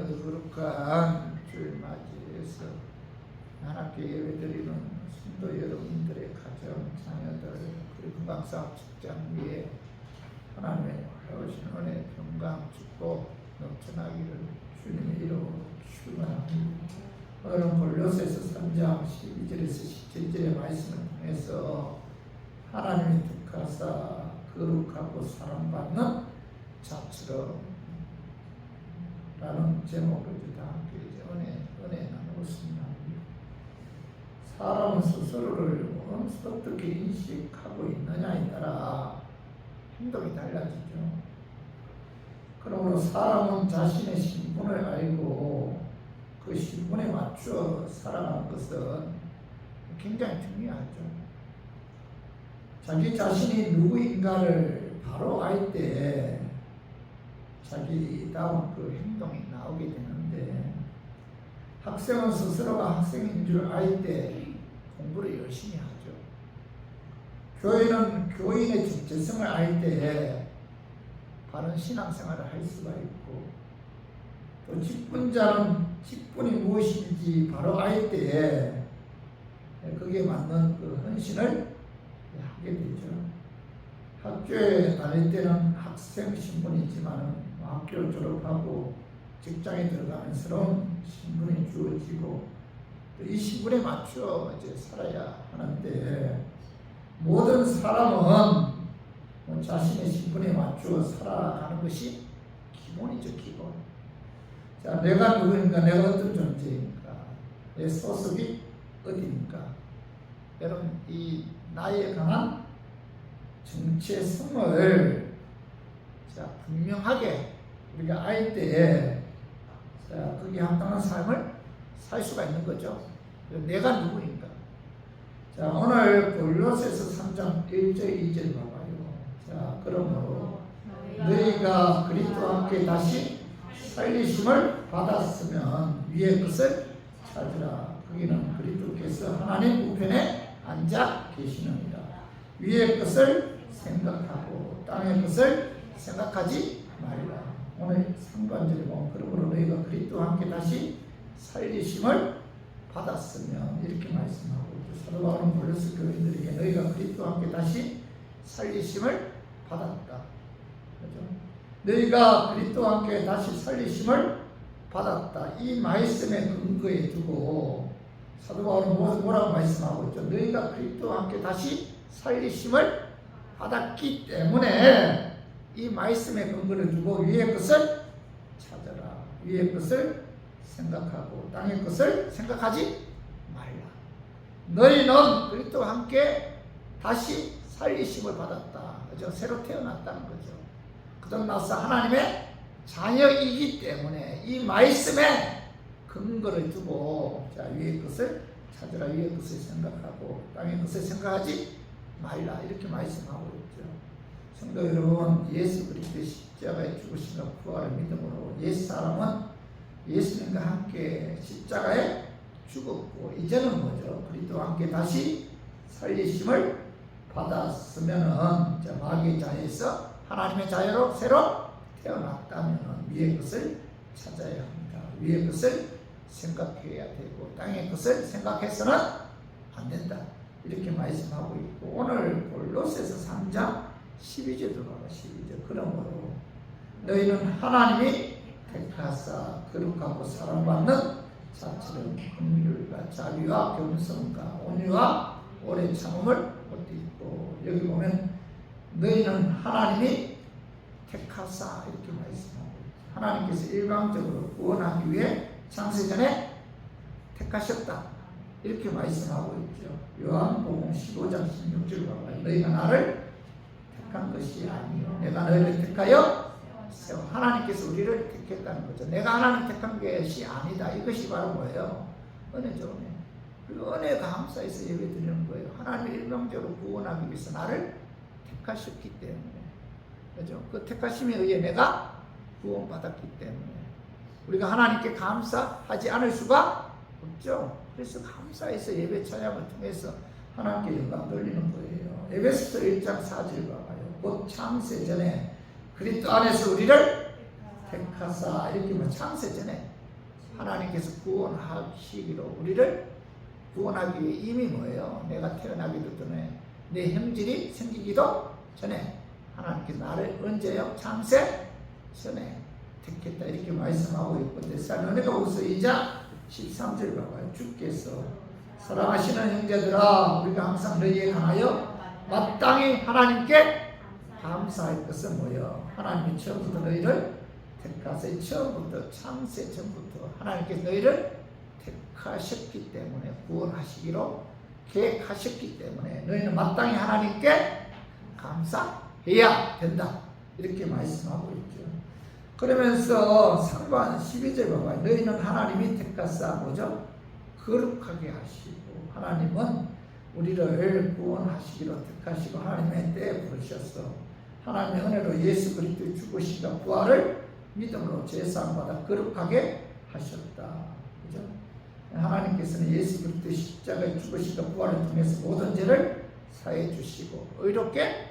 오늘도 거룩한 주일 맞이해서 하나님께 예배드리는 성도 여러분들의 가정, 자녀들, 그리고 건강사업 직장 위에 하나님의 오신 은혜, 평강, 축복 넘쳐나기를 주님의 이름으로 축원합니다. 오늘은 골로새서 3장 12절에서 17절의 말씀을 통해서 하나님이 택하사 거룩하고 사랑받는 자처럼 라는 제목으로 다 함께 은혜 나누었습니다. 사람은 스스로를 어떻게 인식하고 있느냐에 따라 행동이 달라지죠. 그러므로 사람은 자신의 신분을 알고 그 신분에 맞추어 살아가는 것은 굉장히 중요하죠. 자기 자신이 누구인가를 바로 알 때 자기다운 그 행동이 나오게 되는데, 학생은 스스로가 학생인 줄 알 때 공부를 열심히 하죠. 교인은 교인의 정체성을 알 때 바른 신앙생활을 할 수가 있고, 또 직분자는 직분이 무엇인지 바로 알 때 거기에 맞는 그 헌신을 하게 되죠. 학교에 다닐 때는 학생 신분이지만 학교를 졸업하고 직장에 들어가는 새로운 신분이 주어지고, 이 신분에 맞춰 이제 살아야 하는데, 모든 사람은 자신의 신분에 맞추어 살아가는 것이 기본이죠, 기본. 자, 내가 누구인가, 내가 어떤 존재인가, 내 소속이 어디인가. 여러분, 이 나의 강한 정체성을 분명하게 우리가 알 때에 거기에 합당한 삶을 살 수가 있는 거죠. 내가 누구인가. 자, 오늘 골로새서 3장 1절 2절 봐봐요. 자, 그러므로 너희가 그리스도와 함께 다시 살리심을 받았으면 위의 것을 찾으라. 거기는 그리스도께서 하나님 우편에 앉아 계시느니라. 위의 것을 생각하고 땅의 것을 생각하지 말라. 오늘 상반절에 보면 그러므로 너희가 그리스도와 함께 다시 살리심을 받았으면 이렇게 말씀하고 있죠. 사도 바울은 골로새 교인들에게 너희가 그리스도와 함께 다시 살리심을 받았다. 그렇죠? 너희가 그리스도와 함께 다시 살리심을 받았다. 이 말씀의 근거에 두고 사도 바울은 뭐라고 말씀하고 있죠? 너희가 그리스도와 함께 다시 살리심을 받았기 때문에 이 말씀의 근거를 두고 위의 것을 찾아라. 위의 것을 생각하고 땅의 것을 생각하지 말라. 너희는 그리스도와 함께 다시 살리심을 받았다. 그죠? 새로 태어났다는 거죠. 거듭나서 하나님의 자녀이기 때문에 이 말씀에 근거를 두고 자, 위의 것을 찾으라. 위의 것을 생각하고 땅의 것을 생각하지 말라. 이렇게 말씀하고 있죠. 성도 여러분, 예수 그리스도의 십자가에 죽으심과 부활을 믿음으로 옛사람은 예수님과 함께 십자가에 죽었고, 이제는 뭐죠? 그리스도와 함께 다시 살리심을 받았으면은 마귀의 자녀에서 하나님의 자녀로 새로 태어났다면 위의 것을 찾아야 합니다. 위의 것을 생각해야 되고 땅의 것을 생각해서는 안 된다. 이렇게 말씀하고 있고, 오늘 골로새서 3장 12절도 봐봐. 12절. 그러므로 너희는 하나님이 택하사 거룩하고 사랑받는 자처럼 긍휼과 자비와 겸손과 온유와 오래 참음을 얻고 있고, 여기 보면 너희는 하나님이 택하사 이렇게 말씀하고 있죠. 하나님께서 일방적으로 구원하기 위해 창세전에 택하셨다. 이렇게 말씀하고 있죠. 요한복음 15장 16절 봐봐요. 너희가 나를 택한 것이 아니요 내가 너희를 택하여 세워. 하나님께서 우리를 택했다는 거죠. 내가 하나님 택한 것이 아니다. 이것이 바로 뭐예요? 은혜죠. 은혜. 그리고 은혜 감사해서 예배 드리는 거예요. 하나님이 일방적으로 구원하기 위해서 나를 택하셨기 때문에. 그죠? 그 택하심에 의해 내가 구원받았기 때문에 우리가 하나님께 감사하지 않을 수가 없죠. 그래서 감사해서 예배 찬양을 통해서 하나님께 영광 돌리는 거예요. 에베소서 1장 4절 봐봐요. 곧 창세 전에 그리스도 안에서 우리를 택하사. 이렇게 뭐 창세 전에 하나님께서 구원하시기로 우리를 구원하기 위해 이미 뭐예요? 내가 태어나기도 전에 내 형질이 생기기도 전에 하나님께서 나를 언제요? 창세 전에 택했다 이렇게 말씀하고 있고 데살로니가후서 2장 13절 봐봐요. 주께서 사랑하시는 형제들아 우리가 항상 너희에 관하여 마땅히 하나님께 감사할 것은 뭐예요? 하나님이 처음부터 너희를 택하사 처음부터 창세 전부터 하나님께서 너희를 택하셨기 때문에 구원하시기로 계획하셨기 때문에 너희는 마땅히 하나님께 감사해야 된다 이렇게 말씀하고 있죠. 그러면서 상반 12절 봐봐요. 너희는 하나님이 택하사 뭐죠? 거룩하게 하시고 하나님은 우리를 구원하시기로 택하시고 하나님의 때에 부르셨어. 하나님의 은혜로 예수 그리스도의 죽으심과 부활을 믿음으로 제사함받아 거룩하게 하셨다. 그죠? 하나님께서는 예수 그리스도의 십자가의 죽으심과 부활을 통해서 모든 죄를 사해 주시고 의롭게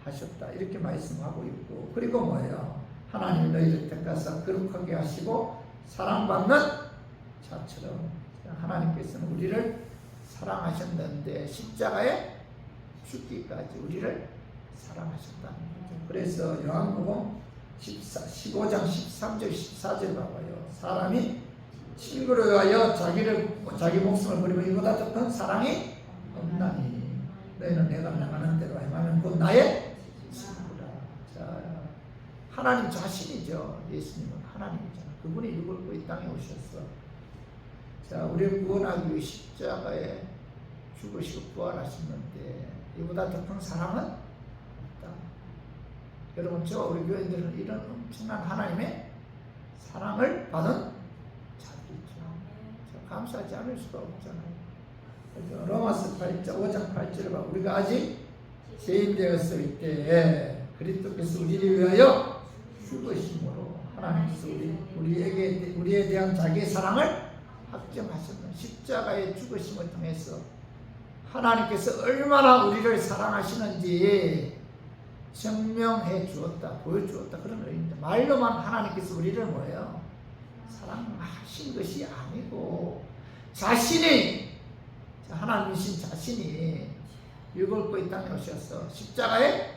하셨다. 이렇게 말씀하고 있고 그리고 뭐예요? 하나님이 너희를 택하사 거룩하게 하시고 사랑받는 자처럼 하나님께서는 우리를 사랑하셨는데 십자가에 죽기까지 우리를 사랑하셨다는 거죠. 그래서 요한복음 15장 13절 14절 봐봐요. 사람이 친구를 위하여 자기 목숨을 버리면 이보다 더 큰 사랑이 없나니 너희는 내가 명하는 대로 행하면 곧 나의 친구라. 자, 하나님 자신이죠. 예수님은 하나님이잖아. 그분이 육을 이 땅에 오셨어. 자, 우리를 구원하기 위해 십자가에 죽으시고 부활하셨는데 이보다 더 큰 사랑은 없다. 여러분, 저와 우리 교인들은 이런 엄청난 하나님의 사랑을 받은 자들이죠. 감사하지 않을 수가 없잖아요. 로마서 5장 8절에 봐. 우리가 아직 죄인 되었을 때에 그리스도께서 우리를 위하여 죽으심으로 하나님께서 우리에 대한 자기의 사랑을 확정하셨는 십자가의 죽으심을 통해서 하나님께서 얼마나 우리를 사랑하시는지 증명해 주었다, 보여주었다 그런 의미입니다. 말로만 하나님께서 우리를 뭐예요? 사랑하신 것이 아니고 자신이 하나님이신 자신이 육을 이 땅에 오셔서 십자가에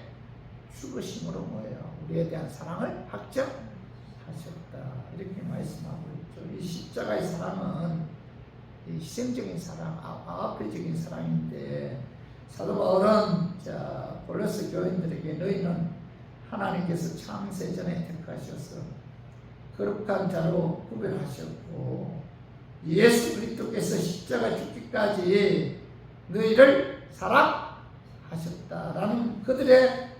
죽으심으로 뭐예요? 우리에 대한 사랑을 확정하셨다 이렇게 말씀하고 있죠. 이 십자가의 사랑은 이 희생적인 사랑, 아가페적인 사랑인데 사도 바울은 골로새 교인들에게 너희는 하나님께서 창세 전에 택하셔서 거룩한 자로 구별하셨고 예수 그리스도께서 십자가 죽기까지 너희를 사랑하셨다라는 그들의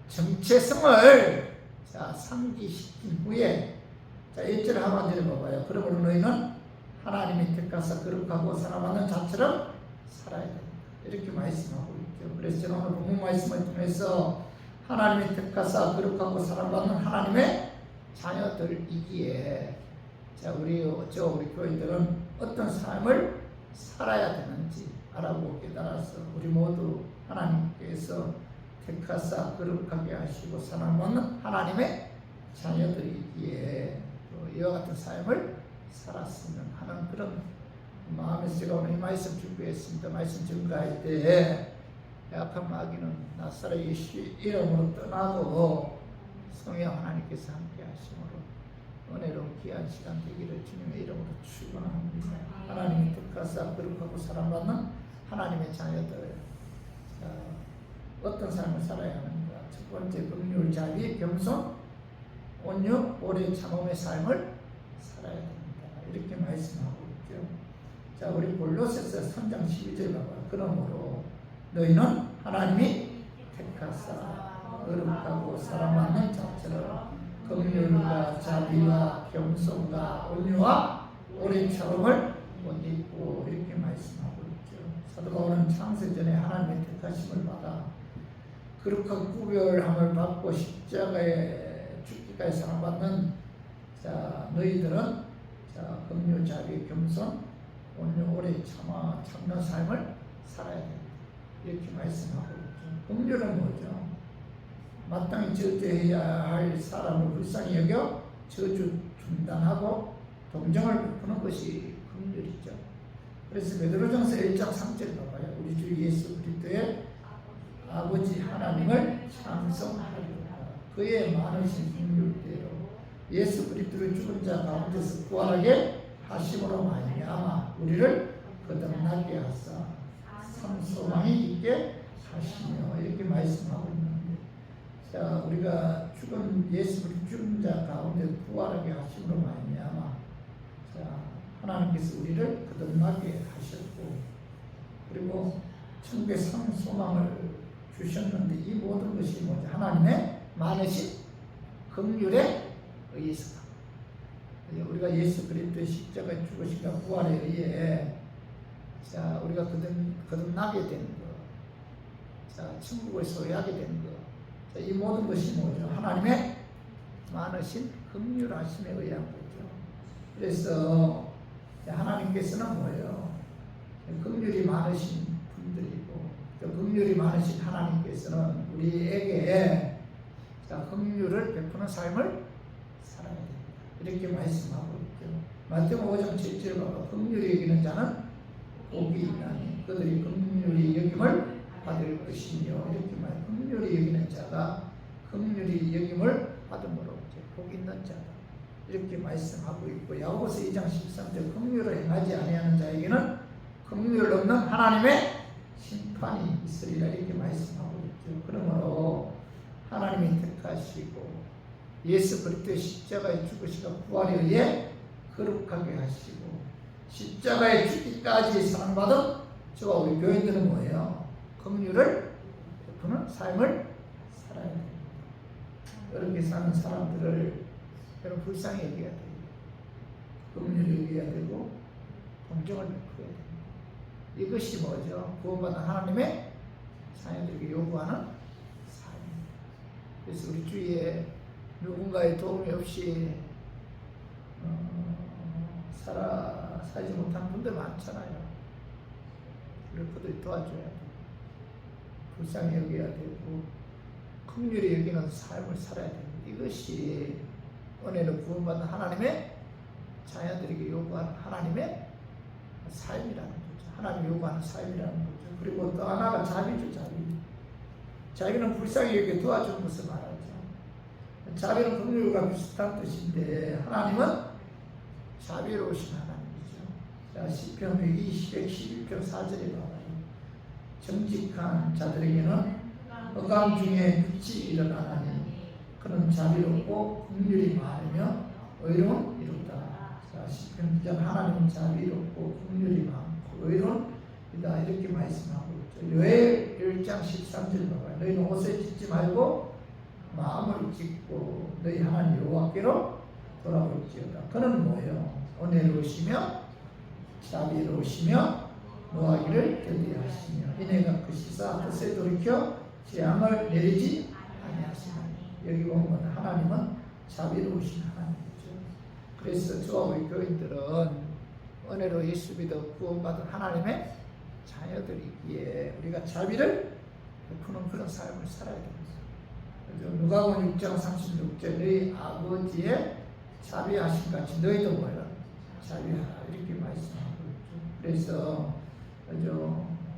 정체성을 상기시킨 후에 1절 하반절에 봐봐요. 그러므로 너희는 하나님이 택하사 거룩하고 사랑하는 자처럼 살아야 된다. 이렇게 말씀하고 있죠. 그래서 저는 오늘 본문 말씀을 통해서 하나님이 택하사 거룩하고 사랑받는 하나님의 자녀들이기에 우리 교인들은 어떤 삶을 살아야 되는지 알아보게 따라서 우리 모두 하나님께서 택하사 거룩하게 하시고 사랑받는 하나님의 자녀들이기에 이와 같은 삶을 살았으면 하는 그런 마음에서 제가 오늘 이 말씀 준비했습니다. 말씀 증거할 때에 약한 마귀는 나사렛 예수 이름으로 떠나고 성령 하나님께서 함께 하심으로 은혜로운 귀한 시간 되기를 주님의 이름으로 축원합니다. 하나님이 택하사 거룩하고 사랑받는 하나님의 자녀들 어떤 삶을 살아야 하는가? 첫 번째 긍휼, 자비, 겸손, 온유, 오래 참음의 삶을 살아야 됩니다. 이렇게 말씀하고 있죠. 자, 우리 골로새서 3장 12절 봐봐. 그러므로 너희는 하나님이 택하사 거룩하고 사랑받는 자처럼 긍휼과 자비와 겸손과 온유와 오래 참음을 못 잊고 이렇게 말씀하고 있죠. 사도 바울은 창세전에 하나님의 택하심을 받아 거룩하고 구별함을 받고 십자가에 죽기까지 사랑받는 너희들은 긍휼, 자비, 겸손, 온유, 오래 참는 삶을 살아야 된다. 이렇게 말씀하고 있죠. 긍휼은 뭐죠? 마땅히 저주해야 할 사람을 불쌍히 여겨 저주 중단하고 동정을 베푸는 것이 긍휼이죠. 그래서 베드로전서 1장 3절 봐봐요. 우리 주 예수 그리스도의 아버지 하나님을 찬송하리로다. 그의 많으신 긍휼대로 예수 그리스도를 죽은 자 가운데서 부활하게 하심으로 말미암아 우리를 거듭나게 하사 참소망이 있게 하시며 이렇게 말씀하고 있는데, 자 우리가 예수 그리스도 죽은 자 가운데 부활하게 하심으로 말미암아 자 하나님께서 우리를 거듭나게 하셨고, 그리고 천국의 소망을 주셨는데 이 모든 것이 뭐죠? 하나님의 많으신 긍휼에 의해서다. 우리가 예수 그리스도의 십자가의 죽으심과 부활에 의해 자 우리가 거듭나게 된 것, 자 천국을 소유하게 된 것, 자, 이 모든 것이 뭐죠? 하나님의 많으신 긍휼하심에 의한 거죠. 그래서 하나님께서는 뭐예요? 긍휼이 많으신 분들이고, 긍휼이 많으신 하나님께서는 우리에게 자 긍휼을 베푸는 삶을 살아야 됩니다. 이렇게 말씀하고 있죠. 마태복음 5장 7절 봐봐. 긍휼히 여기는 자는 복이 있나니 그들이 긍휼히 여김을 받을 것이며, 이렇게 말. 긍휼히 여기는 자가 긍휼히 여김을 받음으로 복 있는 자다. 이렇게 말씀하고 있고, 야고보서 2장 13절 긍휼을 행하지 아니하는 자에게는 긍휼 없는 하나님의 심판이 있으리라. 이렇게 말씀하고 있죠. 그러므로 하나님이 택하시고 예수 그리스도의 십자가에 죽으시고 부활에 의해 거룩하게 하시고 십자가에 죽기까지 사랑받은 저와 우리 교인들은 뭐예요? 긍휼을 베푸는 삶을 살아야 됩니다. 이렇게 사는 사람들을 여러분 불쌍히 여겨야 돼요. 긍휼히 여겨야 되고 동정을 베풀어야 됩니다. 이것이 뭐죠? 구원받은 하나님의 자녀들에게 요구하는 삶입니다. 그래서 우리 주위에 누군가의 도움이 없이 살지 못한 분들 많잖아요. 그럴 그들 도와줘야 돼요. 불쌍히 여겨야 되고 긍휼히 여기는 삶을 살아야 됩니다. 이것이 은혜로 구원받은 하나님의 자녀들에게 요구하는 하나님의 삶이라는 거죠. 하나님 요구하는 삶이라는 거죠. 그리고 또 하나가 자비죠. 자비는 불쌍히 여겨 도와주는 것을 말하죠. 자비는 긍휼과 비슷한 뜻인데 하나님은 자비로우신 하나님이죠. 자, 시편 111편 4절에 봐봐요. 정직한 자들에게는 억압 중에 빛이 일어나나니 그는 자비롭고 긍휼이 많으며 의로운 이루다. 자, 시편 2장 하나님은 자비롭고 긍휼이 많고 의로운이다. 이렇게 말씀하고 있죠. 요엘 1장 13절 봐봐요. 너희는 옷을 찢지 말고 마음을 찢고 너희 하나님 여호와께로 돌아올지어다. 그는 뭐예요? 은혜로우시며 자비로우시며 노하기를 더디하시며 이내가 그 시사 뜻에 돌이켜 재앙을 내리지 아니하시나니. 여기 보면 하나님은 자비로우신 하나님이죠. 그래서 저와 우리 교인들은 은혜로 예수 믿어 구원받은 하나님의 자녀들이기에 우리가 자비를 베푸는 그런 삶을 살아야 됩니다. 누가복음 6장 36절 너희 아버지의 자비하심 같이 너희도 뭐라 자비하라. 이렇게 말씀하고 있죠. 그래서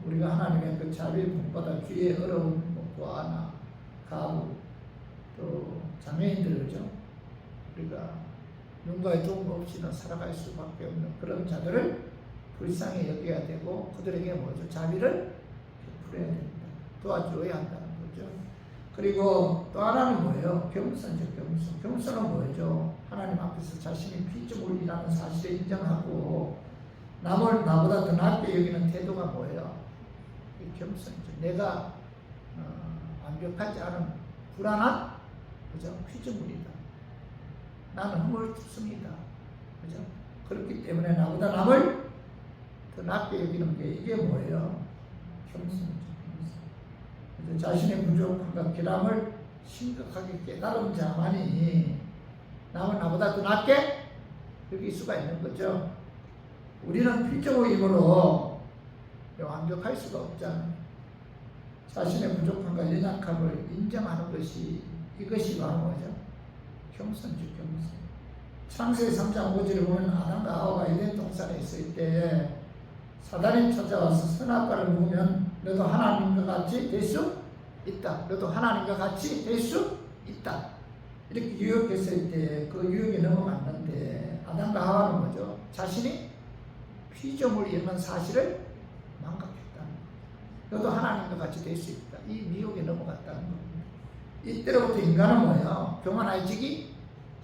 우리가 하나님의 그 자비를 복받아 주의 어려운 과나 가부 또 장애인들 그죠? 우리가 누군가의 도움 없이는 살아갈 수밖에 없는 그런 자들을 불쌍히 여겨야 되고 그들에게 뭐죠? 자비를 베풀어야 됩니다. 도와줘야 한다는 거죠. 그리고 또 하나는 뭐예요? 겸손이죠. 겸손은 뭐죠? 하나님 앞에서 자신이 피조물이라는 사실을 인정하고 남을 나보다 더 낮게 여기는 태도가 뭐예요? 겸손이죠. 내가 완벽하지 않은 불안한 그죠? 피조물이다. 나는 허물투성이다. 그죠? 그렇기 때문에 나보다 남을 더 낮게 여기는 게 이게 뭐예요? 겸손이죠. 자신의 부족함과 결함을 심각하게 깨달은 자만이 남을 나보다 더 낮게 여길 수가 있는 거죠. 우리는 피조물이므로 완벽할 수가 없잖아요. 자신의 부족함과 연약함을 인정하는 것이 이것이 바로 뭐죠? 겸손이죠. 겸손. 창세기 3장 5절에 보면 아담과 하와가 에덴 동산에 있을 때 사단이 찾아와서 선악과를 먹으면 너도 하나님과 같이 될 수 있다. 너도 하나님과 같이 될 수 있다. 이렇게 유혹했을 때 그 유혹에 넘어갔는데 아담과 하와는 뭐죠? 자신이 피조물 있는 사실을 망각했다는 거예요. 너도 하나님과 같이 될 수 있다. 이 미혹에 넘어갔다는 겁니다. 이때로부터 인간은 뭐예요? 교만해지기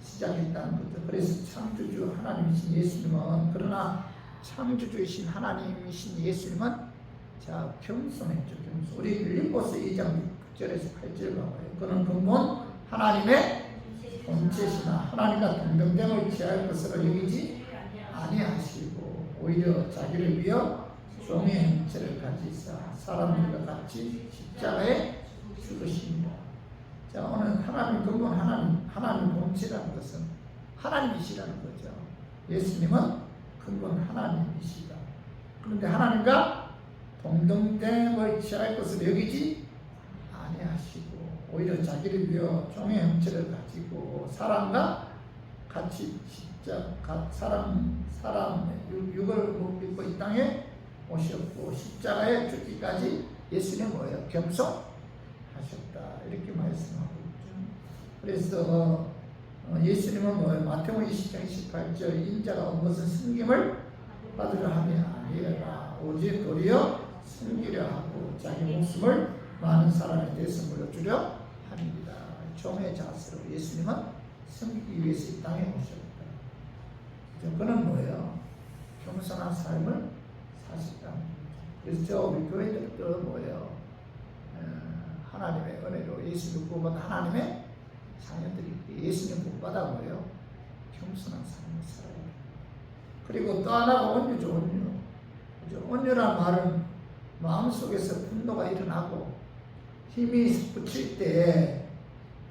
시작했다는 거죠. 그래서 창조주 하나님이신 예수님은 그러나 창조주이신 하나님이신 예수님은 자 겸손했죠. 겸손. 우리 빌립보서 2장 6절에서 8절 봐봐요. 그는 근본 하나님의 본체시나 하나님과 동등됨을 취할 것으로 여기지 아니하시고 오히려 자기를 위하여 종의 형체를 가지사 사람들과 같이 십자가에 죽으십니다. 자, 오늘 하나님 근본 하나님 본체라는 것은 하나님이시라는 거죠. 예수님은 근본 하나님이시다. 그런데 하나님과 동등됨을 취할 것을 여기지 아니하시고 오히려 자기를 위하여 종의 형체를 가지고 사람과 같이 사람의 육을 입고 이 땅에 오셨고 십자가에 죽기까지 예수님은 뭐예요? 겸손하셨다. 이렇게 말씀하고 있죠. 그래서 예수님은 뭐예요? 마태복음 20장 28절 인자가 온 것은 승김을 받으려 함이 아니라 오직 도리어 승기려 하고 자기 목숨을 많은 사람의 대신 물려주려 합니다. 종의 자세로 예수님은 승기기 위해서 이 땅에 오셨다. 그는 뭐예요? 겸손한 삶을 사셨다. 그래서 우리 교회들도 뭐예요? 하나님의 은혜로 예수를 구원받은 하나님의 자녀들이 예수님 복받아 뭐예요? 겸손한 삶을 살아야 돼요. 그리고 또 하나가 온유죠. 온유. 온유란 말은 마음속에서 분노가 일어나고 힘이 붙일 때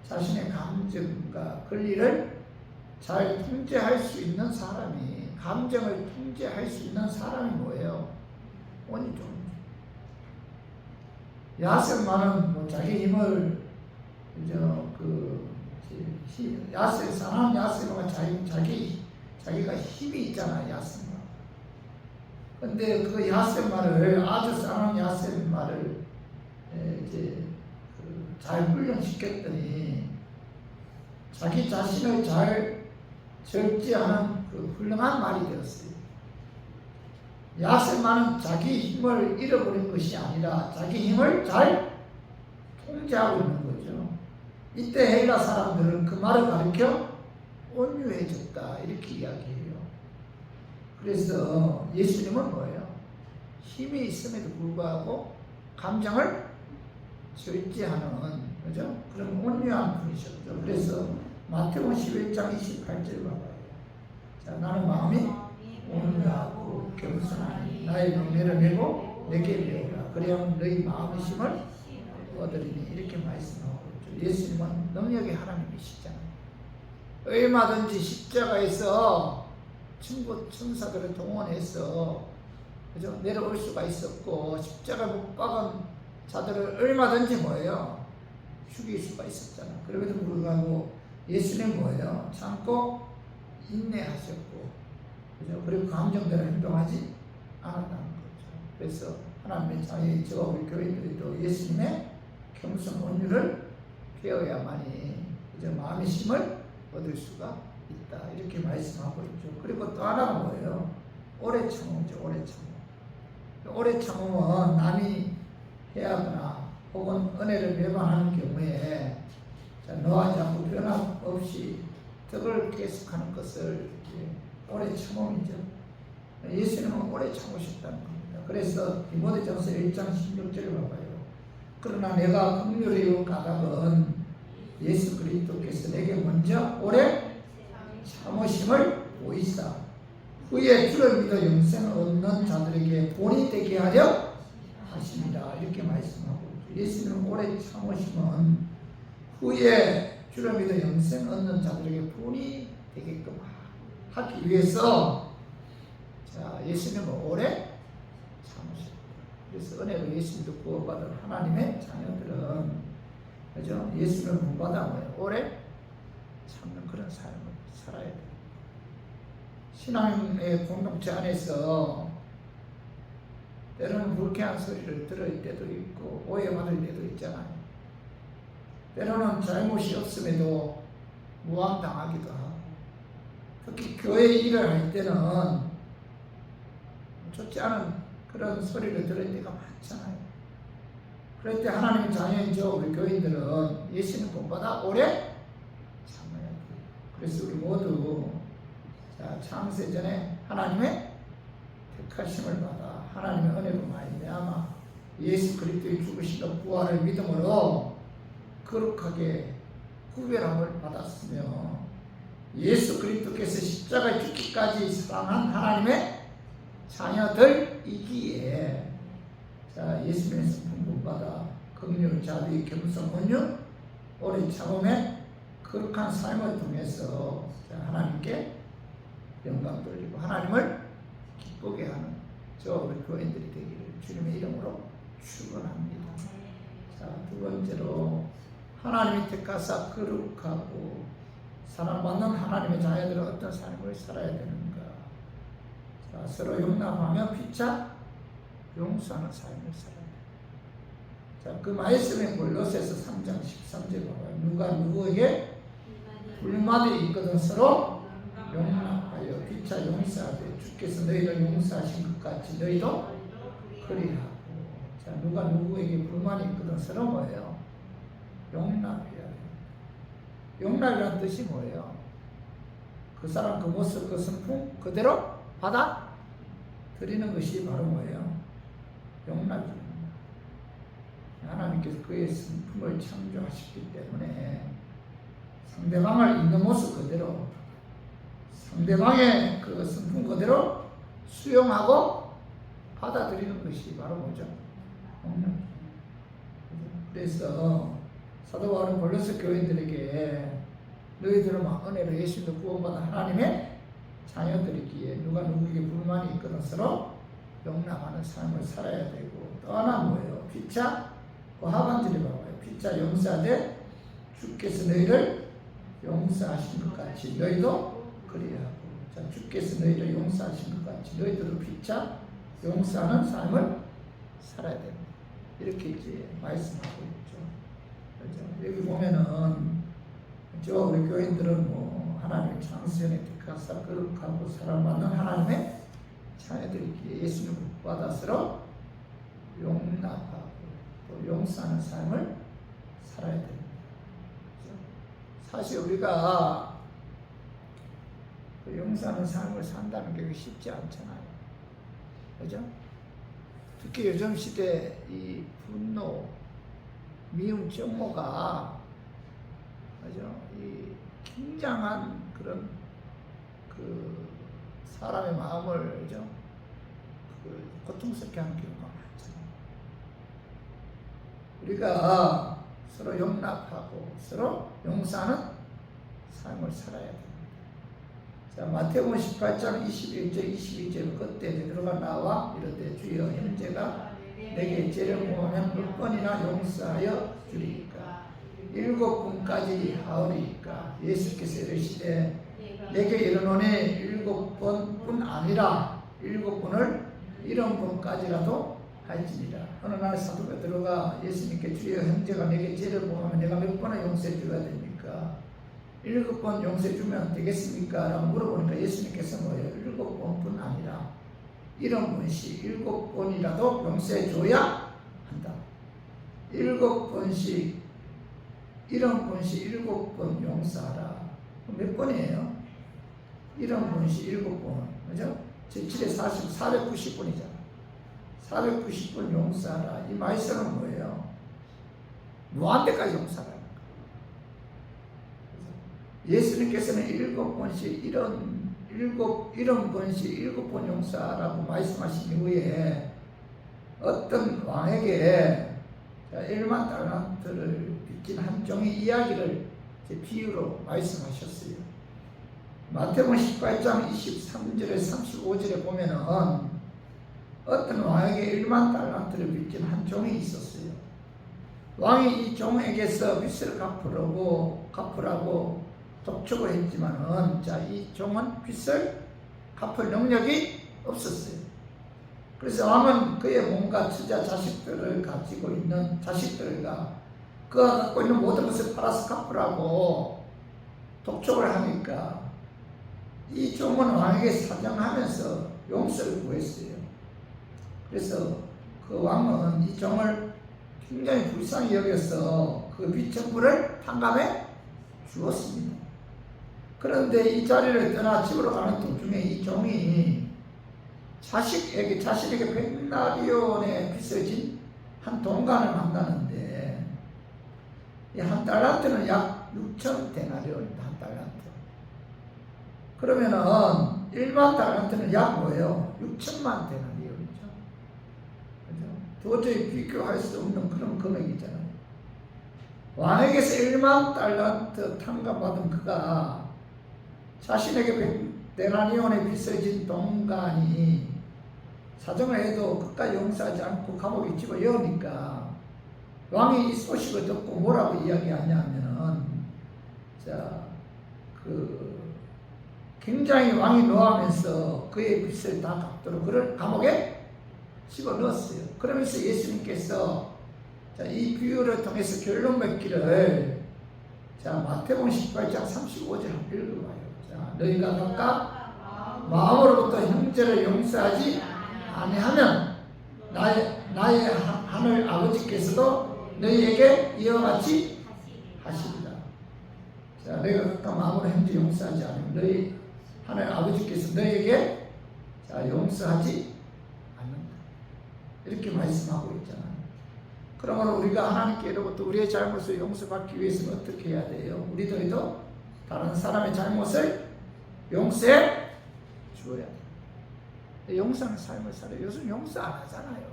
자신의 감정과 권리를 잘 통제할 수 있는 사람이 감정을 통제할 수 있는 사람이 뭐예요? 온유죠. 야셉만은 뭐 자기 힘을 야셉 사람 야셉은 자기가 힘이 있잖아. 야셉만. 근데 그 야셉만을 아주 사람 야셉만을 잘 훈련시켰더니 자기 자신을 잘 절제하는 그 훌륭한 말이 되었어요. 야셉만은 자기 힘을 잃어버린 것이 아니라 자기 힘을 잘 통제하고 있는 거죠. 이때 헬라 사람들은 그 말을 가르쳐 온유해졌다 이렇게 이야기해요. 그래서 예수님은 뭐예요? 힘이 있음에도 불구하고 감정을 절제하는 그죠? 그런 온유한 분이셨죠. 그래서 마태복음 11장 28절 봐봐요. 자, 나는 마음이 온유하고 겸손하니 나의 명예를 메고 내게 배우라. 그래야 너희 마음의 힘을 얻으리니 이렇게 말씀하고 있죠. 예수님은 능력의 하나님이시잖아요. 얼마든지 십자가에서 천사들을 동원해서 그죠? 내려올 수가 있었고 십자가 못 박은 자들을 얼마든지 뭐예요? 죽일 수가 있었잖아요. 그럼에도 불구하고 예수님은 뭐예요? 참고 인내하셨고 그죠? 그리고 감정대로 행동하지 않았다는 거죠. 그래서 하나님의 자녀인 저와 우리 교인들도 예수님의 겸손 온유를 배워야만이 그죠? 마음의 힘을 얻을 수가 있다. 이렇게 말씀하고 있죠. 그리고 또 하나가 뭐예요? 오래 참음이죠. 오래 참음. 오래 참음은 남이 해하거나 혹은 은혜를 배반하는 경우에 노하지 않고 변함없이 덕을 계속하는 것을 오래 참음이죠. 예수님은 오래 참으셨다는 겁니다. 그래서 디모데전서 1장 16절을 봐봐요. 그러나 내가 긍휼히 여긴 까닭은 예수 그리스도께서 내게 먼저 오래 참으심을 보이사 후에 주를 믿어 영생을 얻는 자들에게 본이 되게 하려 하십니다. 이렇게 말씀하고 예수님은 오래 참으심은 후에 주를 믿어 영생 얻는 자들에게 본이 되게끔 하기 위해서 자 예수님은 오래 참으십니다. 그래서 은혜로 예수님도 구원받은 하나님의 자녀들은 그죠? 예수님을 구원받아 오래 참는 그런 삶을 살아야 돼요. 신앙의 공동체 안에서 때로는 불쾌한 소리를 들을 때도 있고 오해받을 때도 있잖아요. 때로는 잘못이 없음에도 무안당하기도 하고, 특히 교회 일을 할 때는 좋지 않은 그런 소리를 들을 때가 많잖아요. 그럴 때 하나님의 자녀인 우리 교인들은 예수님 본보다 오래 참아야 돼요. 그래서 우리 모두 창세전에 하나님의 택하심을 받아 하나님의 은혜로 말미암아 예수 그리스도의 죽으심과 부활을 믿음으로 거룩하게 구별함을 받았으며, 예수 그리스도께서 십자가에 죽기까지 사랑한 하나님의 자녀들이기에 예수님의 품품받아 긍휼, 자비, 겸손, 온유, 오래 참음의 거룩한 삶을 통해서 하나님께 영광 돌리고 하나님을 기쁘게 하는 우리 교인들이 되기를 주님의 이름으로 축원합니다. 두 번째로, 하나님이 택하사 거룩하고 사랑받는 하나님의 자녀들은 어떤 삶을 살아야 되는가? 서로 용납하며 피차 용서하는 삶을 살아야 돼. 그 말씀이 골로새서 3장 13절 봐봐요. 누가 누구에게 불만이 있거든 서로 용납하여 피차 용서하되 주께서 너희를 용서하신 것 같이 너희도 그리하고. 누가 누구에게 불만이 있거든 서로 뭐예요? 용납해야 돼요. 용납이라는 뜻이 뭐예요? 그 사람 그 모습 그 성품 그대로 받아 드리는 것이 바로 뭐예요? 용납입니다. 하나님께서 그의 성품을 창조하셨기 때문에 상대방을 있는 모습 그대로, 상대방의 그 성품 그대로 수용하고 받아들이는 것이 바로 뭐죠? 용납. 그래서 사도 바울은 골로새 교인들에게 너희들은 은혜로 예수님도 구원받은 하나님의 자녀들이기에 누가 누구에게 불만이 있거든 서로 용납하는 삶을 살아야 되고, 또 하나 뭐예요? 피차 그 하반절에 봐봐요. 피차 용서하되 주께서 너희를 용서하신 것 같이 너희도 그리하고. 주께서 너희를 용서하신 것 같이 너희들도 피차 용서하는 삶을 살아야 됩니다. 이렇게 이제 말씀하고 있죠. 그렇죠? 여기 보면은 우리 교인들은 뭐 하나님의 창세전에 택하사 거룩하고 사랑받는 하나님의 자녀들이기에 예수님을 받아서 용납하고 또 용서하는 삶을 살아야 됩니다. 그렇죠? 사실 우리가 그 용서하는 삶을 산다는 게 쉽지 않잖아요. 그죠? 특히 요즘 시대 이 분노, 미움, 증오가, 그죠? 이 굉장한 그런 그 사람의 마음을, 그죠? 그 고통스럽게 하는 경우가 많잖아요. 우리가 서로 용납하고 서로 용서하는 삶을 살아야 됩니다. 마태복음 18장 21절 22절 그때 베드로가 나와 이르되 주여 형제가 내게 죄를 범하면 몇 번이나 용서하여 주리이까? 7번까지 하오리이까? 예수께서 이르시되 내게 이르노니 7번뿐 아니라 7번을 70번까지라도 할지니라. 어느 날 사도 베드로가 예수님께 주여 형제가 내게 죄를 범하면 내가 몇 번을 용서해 줘야 됩니까? 7번 용서해 주면 되겠습니까? 라고 물어보니까 예수님께서 뭐예요? 7번뿐 아니라 70번씩 7번이라도 용서해 줘야 한다. 7번씩 70번씩 7번 용서하라. 몇 번이에요? 70번씩 7번. 그죠? 제7에 490번이잖아. 490번 용서하라. 이 말씀은 뭐예요? 무한대까지 용서하라. 예수님께서는 7번씩 7번씩 7번 용서하라고 말씀하신 이후에 어떤 왕에게 1만 달란트를 빚진 한 종의 이야기를 비유로 말씀하셨어요. 마태복음 18장 23절에 35절에 보면은 어떤 왕에게 1만 달란트를 빚진 한 종이 있었어요. 왕이 이 종에게서 빚을 갚으라고 독촉을 했지만은 이 종은 빚을 갚을 능력이 없었어요. 그래서 왕은 그의 몸과 처자 자식들을 가지고 있는 자식들과 그가 갖고 있는 모든 것을 팔아서 갚으라고 독촉을 하니까 이 종은 왕에게 사정하면서 용서를 구했어요. 그래서 그 왕은 이 종을 굉장히 불쌍히 여겨서 그 빚 전부를 탕감해 주었습니다. 그런데 이 자리를 떠나 집으로 가는 도중에 이 종이 자신에게 백나리온에 빚어진 한 동관을 만나는데 이 한 달란트는 약 6천 데나리온입니다. 한 달란트. 그러면은 1만 달란트는 약 뭐예요? 6천만 데나리온이죠. 그죠? 도저히 비교할 수 없는 그런 금액이잖아요. 왕에게서 1만 달란트 탕감받은 그가 자신에게 데나리온에 빚어진 동관이 사정을 해도 끝까지 용서하지 않고 감옥에 집어넣으니까 왕이 이 소식을 듣고 뭐라고 이야기하냐면은 굉장히 왕이 노하면서 그의 빚을 다 갚도록 그를 감옥에 집어넣었어요. 그러면서 예수님께서 이 비유를 통해서 결론 맺기를 마태복음 18장 35절 한번 읽어봐요. 너희가 각각 마음으로부터 형제를 용서하지 아니하면 나의 하늘 아버지께서도 너희에게 이와 같이 하시리라. 너희가 각각 마음으로 형제 용서하지 않으면 너희 하늘 아버지께서 너희에게 용서하지 않는다. 이렇게 말씀하고 있잖아요. 그러므로 우리가 하나님께로부터 우리의 잘못을 용서받기 위해서는 어떻게 해야 돼요? 우리들도 다른 사람의 잘못을 용서해 주어야 돼. 용서하는 삶을 살아요. 요즘 용서 안 하잖아요.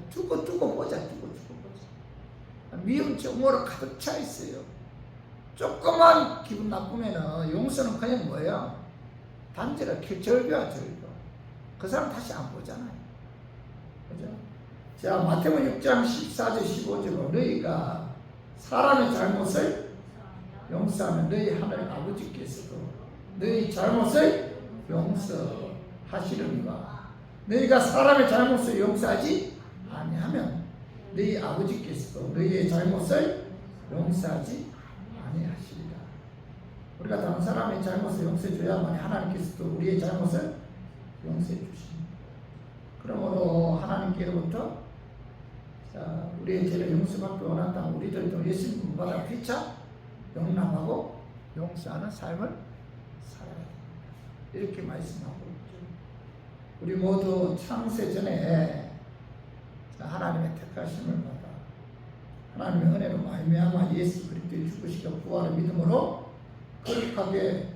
두고 보자. 미움 정오로 가득 차 있어요. 조금만 기분 나쁘면은 용서는 그냥 뭐예요? 단지라 절교야. 그 사람 다시 안 보잖아요. 그죠? 마태복음 6장 14절 15절로 너희가 사람의 잘못을 용서하면 너희 하늘 아버지께서도 너희 잘못을 용서하시려니와 너희가 사람의 잘못을 용서하지 아니하면 너희 아버지께서도 너희의 잘못을 용서하지 아니하시리라. 우리가 다른 사람의 잘못을 용서해 줘야만 하나님께서도 우리의 잘못을 용서해 주십니다. 그러므로 하나님께로부터 우리의 죄를 용서받기 원한다면 우리들도 예수님 받아 피차 용납하고 용서하는 삶을 살아야 됩니다. 이렇게 말씀하고 있죠. 우리 모두 창세 전에 하나님의 택하심을 받아 하나님의 은혜로 말미암아 예수 그리스도의 죽으시고 부활의 믿음으로 거룩하게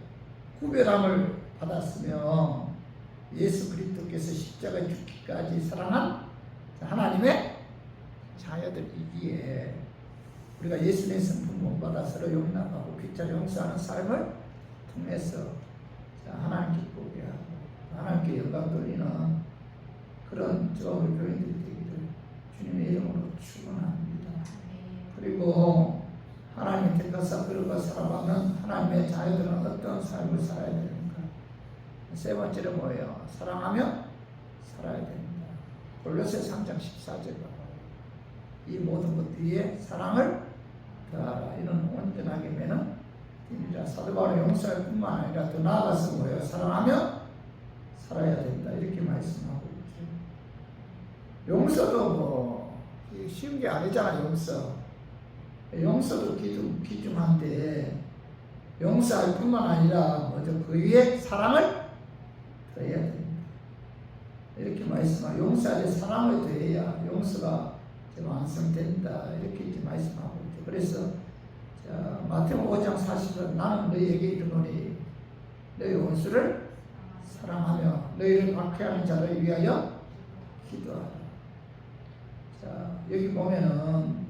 구별함을 받았으며 예수 그리스도께서 십자가에 죽기까지 사랑한 하나님의 자녀들이기에 우리가 예수님의 성품을 받아 서로 용납하고 피차 용서하는 삶을 통해서 하나님 기쁘게 하고 하나님께 영광 돌리는 그런 우리 교인들이 되기를 주님의 이름으로 축원합니다. 그리고 하나님의 택하사 그릇과 살아가는 하나님의 자녀들은 어떤 삶을 살아야 되는가? 세 번째로 뭐예요? 사랑하며 살아야 됩니다. 골로새 3장 14절에 이 모든 것 위에 사랑을 더하라. 이는 온전하게 매는 힘이라. 사도 바울은 용서할 뿐만 아니라 더 나아가서 뭐예요? 사랑하며 살아야 된다. 이렇게 말씀하고 있죠. 용서도 뭐 쉬운 게 아니잖아. 용서도 귀중한데 용서할 뿐만 아니라 그 위에 사랑을 더해야 됩니다. 이렇게 말씀하고 용서할 때 사랑을 더해야 용서가 완성된다. 이렇게 이제 말씀하고 있죠. 그래서 마태복음 5장 40절 나는 너희에게 이르노니 너희 원수를 사랑하며 너희를 박해하는 자를 위하여 기도하라. 여기 보면은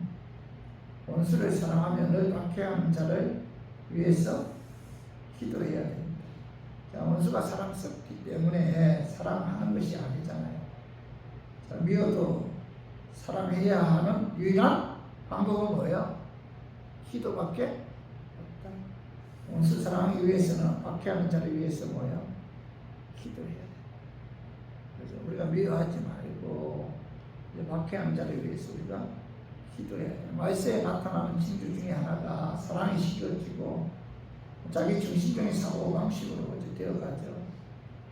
원수를 사랑하며 너희 박해하는 자를 위해서 기도해야 됩니다. 원수가 사랑스럽기 때문에 사랑하는 것이 아니잖아요. 미워도 사랑해야 하는 유일한 방법은 뭐예요? 기도밖에 없다. 원수 사랑하기 위해서는 박해하는 자를 위해서 뭐예요? 기도해야 돼. 그래서 우리가 미워하지 말고 박해하는 자를 위해서 우리가 기도해야 돼. 말세에 나타나는 징조 중에 하나가 사랑이 식어지고 자기 중심적인 사고방식으로 되어가죠.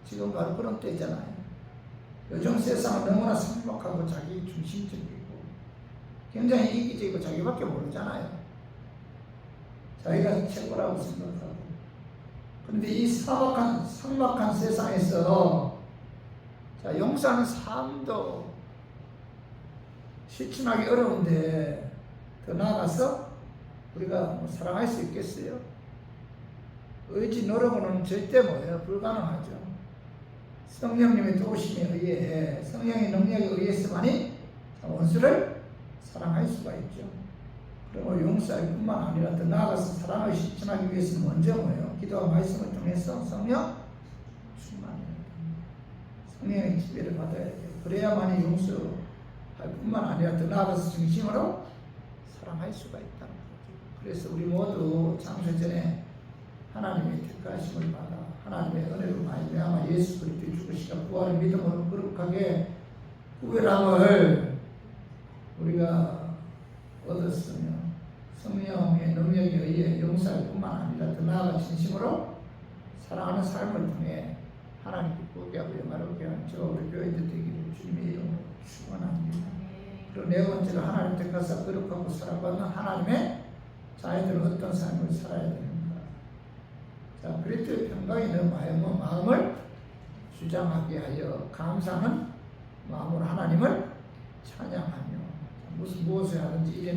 지금 바로 그런 때잖아요. 요즘 세상은 너무나 삭막하고 자기 중심적이고 굉장히 이기적이고 자기밖에 모르잖아요. 자기가 최고라고 생각하고. 그런데 이 삭막한 세상에서 용서하는 삶도 실천하기 어려운데 더 나아가서 우리가 사랑할 수 있겠어요? 의지 노력으로는 절대 뭐예요? 불가능하죠. 성령님의 도우심에 의해 성령의 능력에 의해서만이 원수를 사랑할 수가 있죠. 그리고 용서할 뿐만 아니라 더 나아가서 사랑을 실천하기 위해서는 먼저 뭐예요? 기도와 말씀을 통해서 성령 충만해야 됩니다. 성령의 지배를 받아야 돼요. 그래야만이 용서할 뿐만 아니라 더 나아가서 진심으로 사랑할 수가 있다는 거죠. 그래서 우리 모두 장세 전에 하나님의 택하심을 받아 하나님의 은혜로 말미암아 예수 그리스도의 죽으시가 부활의 믿음으로 거룩하게 구별함을 우리가 얻었으며 성령의 능력에 의해 용서할 뿐만 아니라 더 나아가 진심으로 사랑하는 삶을 통해 하나님 기쁘게 하고 영화를 얻게 하는 저와 우리 교회들 되기를 주님의 이름으로 축원합니다. 그리고 네 번째로 하나님 택하사 거룩하고 사랑받는 하나님의 자녀들은 어떤 삶을 살아야 되는가. 자, 그리스도의 평강이 너 마음을 주장하게 하여 감사하는 마음으로 하나님을 찬양하며 무엇을 하든지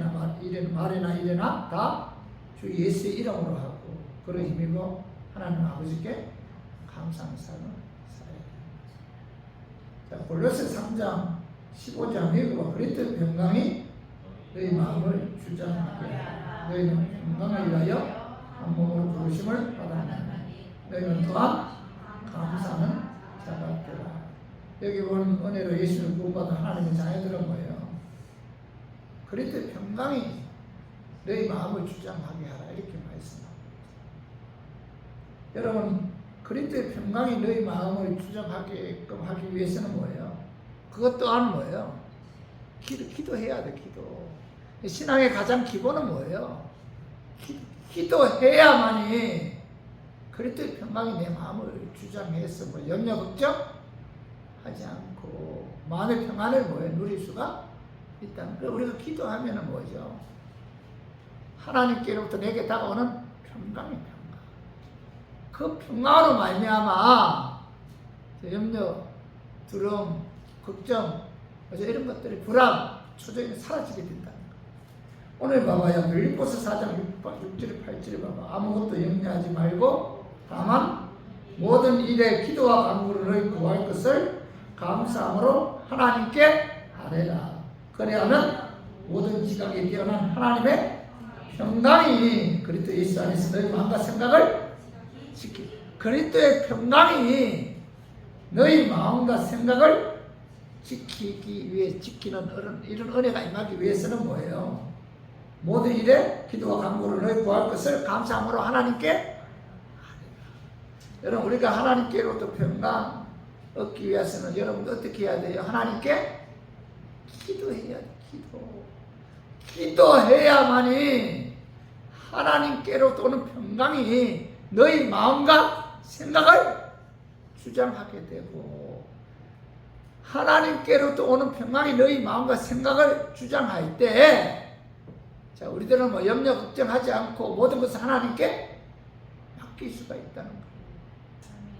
말이나 이래나 다 주 예수의 이름으로 하고 그를 힘입어 하나님 아버지께 감사하는 삶을 살아야 됩니다. 자, 골로새 3장 15장 읽어봐. 그리스도의 평강이 너희 마음을 주장하게 하여 너희는 평강을 위하여 한 몸으로 부르심을 받았나니 너희는 또한 감사하는 자가 되라. 여기 보는 은혜로 예수를 구원받은 하나님의 자녀들은 뭐예요? 그리스도의 평강이 너희 마음을 주장하게 하라 이렇게 말씀합니다. 여러분 그리스도의 평강이 너희 마음을 주장하게끔 하기 위해서는 뭐예요? 그것 또한 뭐예요? 기도해야 돼. 기도. 신앙의 가장 기본은 뭐예요? 기도해야만이 그리스도의 평강이 내 마음을 주장해서 뭐 염려 걱정하지 않고 마음의 평안을 뭐예요? 누릴 수가 있다는 거. 우리가 기도하면은 뭐죠? 하나님께로부터 내게 다가오는 평강이 평강. 그 평강으로 말미암아 염려, 두려움, 걱정, 이런 것들이 불안, 초조함이 사라지게 된다는 거. 오늘 봐봐요. 빌립보서 4장 6절 8절에 봐봐. 아무것도 염려하지 말고 다만 모든 일에 기도와 간구를 너희 구할 것을 감사함으로 하나님께 아뢰라. 그래야면 모든 지각에 뛰어난 하나님의 평강이 그리스도 예수 안에서 너희 마음과 생각을 그리스도의 평강이 너희 마음과 생각을 지키기 위해 지키는 이런 은혜가 임하기 위해서는 뭐예요? 모든 일에 기도와 간구를 너희 구할 것을 감사함으로 하나님께 여러분 우리가 하나님께로부터 평강 얻기 위해서는 여러분 어떻게 해야 돼요? 하나님께 기도해야 돼. 기도해야만이 하나님께로부터 오는 평강이 너희 마음과 생각을 주장하게 되고 하나님께로부터 오는 평강이 너희 마음과 생각을 주장할 때 자, 우리들은 뭐 염려 걱정하지 않고 모든 것을 하나님께 맡길 수가 있다는 거예요.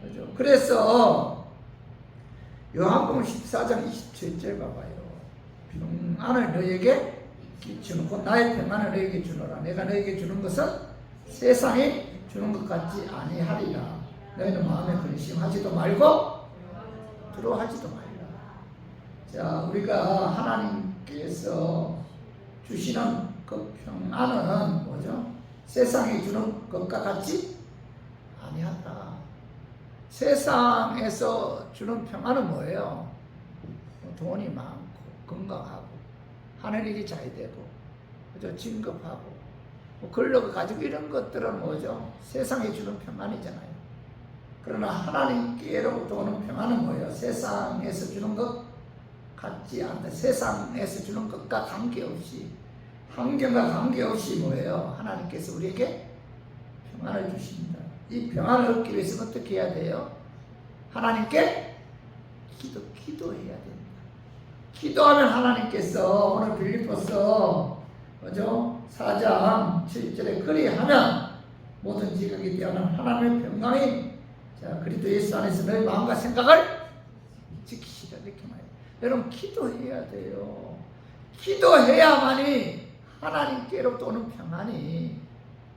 그렇죠? 그래서 요한복음 14장 27절 봐봐요. 평안을 너에게 주는 곧 나의 평안을 너에게 주노라. 내가 너에게 주는 것은 세상이 주는 것 같지 아니하리라. 너희는 마음에 근심하지도 말고 두려워하지도 말라. 자, 우리가 하나님께서 주시는 그 평안은 뭐죠? 세상이 주는 것과 같지 아니하다. 세상에서 주는 평안은 뭐예요? 돈이 많고 건강하고 하는 일이 잘 되고 그죠? 진급하고 근력을 가지고 이런 것들은 뭐죠? 세상에 주는 평안이잖아요. 그러나 하나님께로부터 오는 평안은 뭐예요? 세상에서 주는 것 같지 않다. 세상에서 주는 것과 관계없이, 환경과 관계없이 뭐예요? 하나님께서 우리에게 평안을 주십니다. 이 평안을 얻기 위해서 어떻게 해야 돼요? 하나님께 기도해야 됩니다. 기도하면 하나님께서 오늘 빌립보서 4장 7절에 그리하면 모든 지각이 뛰어난 하나님의 평강이 그리스도 예수 안에서 너희 마음과 생각을 지키시라 이렇게 말해요. 여러분 기도해야 돼요. 기도해야만이 하나님께로부터 오는 평안이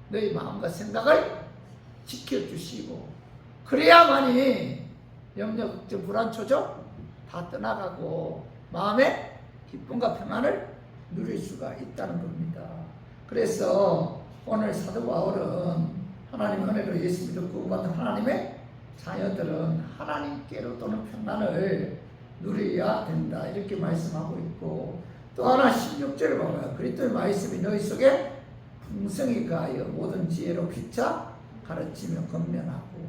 너희 마음과 생각을 지켜주시고 그래야만이 염려, 걱정, 불안, 초조 다 떠나가고 마음의 기쁨과 평안을 누릴 수가 있다는 겁니다. 그래서 오늘 사도 바울은 하나님의 은혜로 예수 믿어 구원받은 하나님의 자녀들은 하나님께로 또는 평안을 누려야 된다 이렇게 말씀하고 있고, 또 하나 16절 봐봐요. 그리스도의 말씀이 너희 속에 풍성히 가하여 모든 지혜로 피차 가르치며 권면하고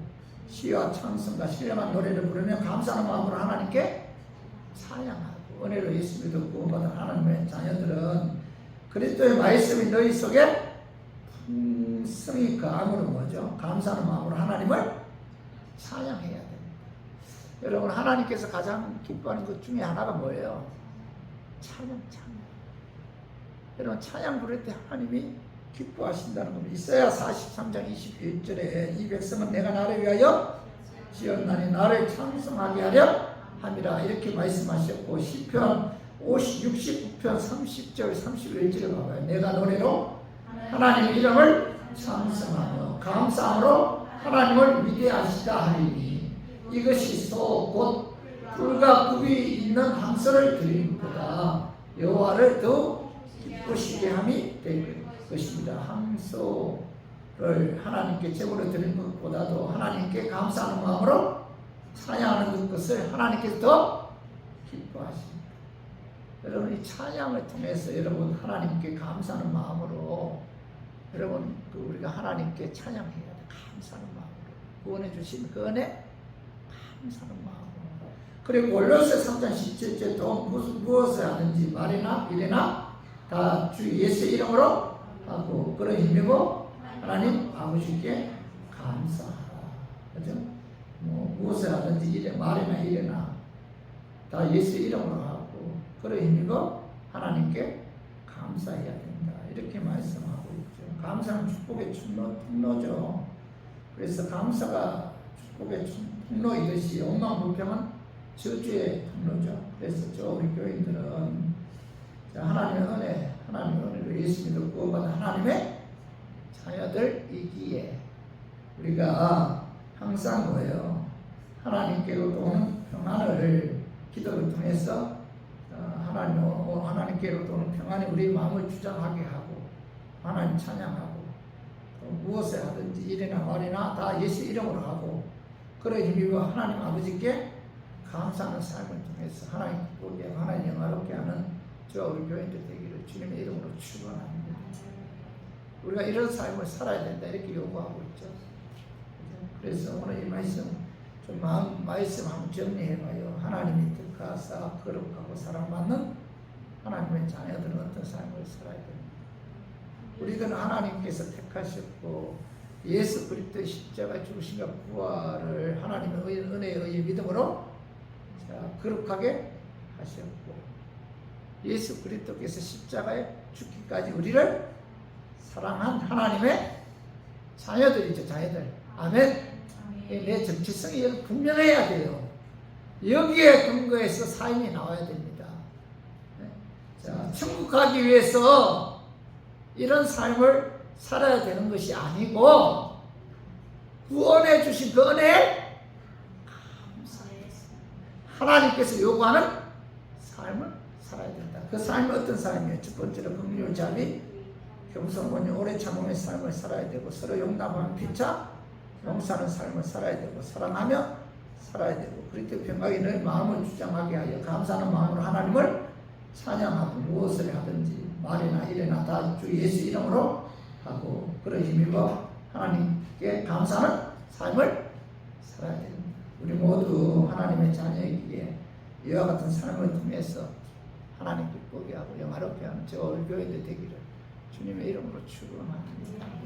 시와 찬송과 신령한 노래를 부르며 감사하는 마음으로 하나님께 찬양하고. 은혜로 예수 믿어 구원받은 하나님의 자녀들은 그리스도의 말씀이 너희 속에 풍성히 가함으로 뭐죠? 감사하는 마음으로 하나님을 찬양해야 됩니다. 여러분 하나님께서 가장 기뻐하는 것 중에 하나가 뭐예요? 찬양. 여러분 찬양 부를 때 하나님이 기뻐하신다는 겁니다. 이사야 43장 21절에 이 백성은 내가 나를 위하여 지었나니 나를 찬송하게 하려 함이라 이렇게 말씀하셨고, 시편 69편 30절 31절에 봐봐요. 내가 노래로 하나님 이름을 찬송하며 감사함으로 하나님을 위대하시다 하리니 이것이 소 곧 불과 굽이 있는 항소를 드림보다 여호와를 더 기쁘시게 함이 될 것입니다. 항소를 하나님께 제물로 드리는 것보다도 하나님께 감사하는 마음으로 찬양하는 것을 하나님께서 더 기뻐하십니다. 여러분 이 찬양을 통해서 여러분 하나님께 감사하는 마음으로 여러분 우리가 하나님께 찬양해야 돼. 감사하는 마음으로 구원해 주신 그 은혜 감사하는 마음으로. 그리고 골로새 3장 17절 또 무엇을 하든지 말이나 일이나 다 주 예수 이름으로 하고 그런 힘이고 하나님 아버지께 감사하라. 그죠? 무엇을 하든지 일에 말이나 일이나 다 예수 이름으로 하고 그런 힘이고 하나님께 감사해야 된다. 이렇게 말씀하고 있죠. 감사는 축복의 통로죠. 그래서 감사가 축복의 통로이듯이 원망불평은 저주의 통로죠. 그래서 우리 교인들은 하나님의 은혜로 예수 믿어 구원받은 하나님의 자녀들이기에 우리가 항상 뭐예요? 하나님께로부터 오는 평안을 기도를 통해서 하나님께로부터 오는 평안이 우리 마음을 주장하게 하고 하나님 찬양하고 또 무엇을 하든지 일이나 말이나 다 예수 이름으로 하고 그런 힘이고 하나님 아버지께 감사하는 삶을 통해서 하나님 기쁘게 하고 하나님 영화롭게 하는 저 우리 교인들 되기를 주님의 이름으로 축원합니다. 우리가 이런 삶을 살아야 된다 이렇게 요구하고 있죠. 그래서 오늘 이 말씀 말씀 한번 정리해봐요. 하나님이 택하사 거룩하고 사랑받는 하나님의 자녀들은 어떤 삶을 살아야 됩니다. 우리는 하나님께서 택하셨고 예수 그리스도의 십자가 죽으심과 부활을 하나님의 은혜에 의해 믿음으로 거룩하게 하셨고 예수 그리스도께서 십자가에 죽기까지 우리를 사랑한 하나님의 자녀들이죠. 자녀들. 아멘. 내 정체성이 분명해야 돼요. 여기에 근거해서 삶이 나와야 됩니다. 자, 천국 가기 위해서 이런 삶을 살아야 되는 것이 아니고 구원해 주신 그 은혜에 하나님께서 요구하는 삶을 살아야 된다. 그 삶은 어떤 삶이에요? 첫 번째로 긍휼 자비, 겸손하고 오래 참음의 삶을 살아야 되고 서로 용납하는 피차 용서하는 삶을 살아야 되고 사랑하며 살아야 되고 그리스도의 평강이 너희 마음을 주장하게 하여 감사하는 마음으로 하나님을 찬양하고 무엇을 하든지 말이나 일이나 다 주 예수 이름으로 하고 그런 힘입어 하나님께 감사하는 삶을 살아야 됩니다. 우리 모두 하나님의 자녀이기에 이와 같은 삶을 통해서 하나님 기쁘게 하고 영화롭게 하는 저 교회들 되기를 주님의 이름으로 축원합니다.